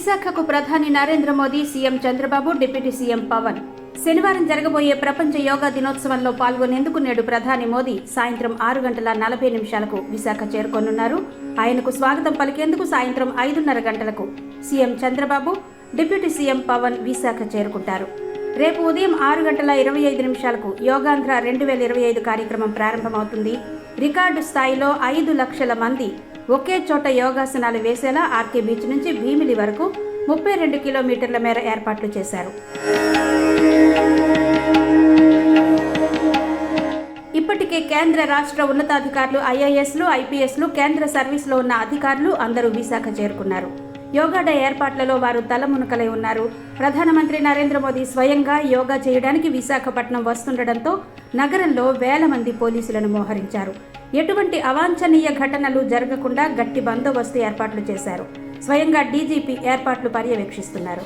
విశాఖకు ప్రధాని Narendra Modi, CM Chandrababu, deputy CM Pawan శనివారం జరగబోయే ప్రపంచ యోగా దినోత్సవంలో పాల్గొనేందుకు నేడు ప్రధాని మోదీ సాయంత్రం 6:40 విశాఖ చేరుకోనున్నారు. ఆయనకు స్వాగతం పలికేందుకు సాయంత్రం 5:30 గంటలకు CM Chandrababu, deputy CM Pawan Visakha చేరుకుంటారు. రేపు ఉదయం 6:25 యోగాంధ్ర 2025 కార్యక్రమం ప్రారంభమవుతుంది. రికార్డు స్థాయిలో 5 లక్షల మంది ఒకే చోట యోగాసనాలు వేసేలా ఆర్కే బీచ్ నుంచి భీమిలి వరకు 32 కిలోమీటర్ల మేర ఏర్పాట్లు చేశారు. ఇప్పటికే కేంద్ర రాష్ట్ర ఉన్నతాధికారులు, ఐఏఎస్లు, ఐపీఎస్లు, కేంద్ర సర్వీసులో ఉన్న అధికారులు అందరూ విశాఖ చేరుకున్నారు. యోగా డే ఏర్పాట్లలో వారు తలమునకలై ఉన్నారు. ప్రధానమంత్రి నరేంద్ర మోదీ స్వయంగా యోగా చేయడానికి విశాఖపట్నం వస్తుండటంతో నగరంలో వేల మంది పోలీసులను మోహరించారు. ఎటువంటి అవాంఛనీయ ఘటనలు జరగకుండా గట్టి బందోబస్తు ఏర్పాట్లు చేశారు. స్వయంగా డీజీపీ ఏర్పాట్లు పర్యవేక్షిస్తున్నారు.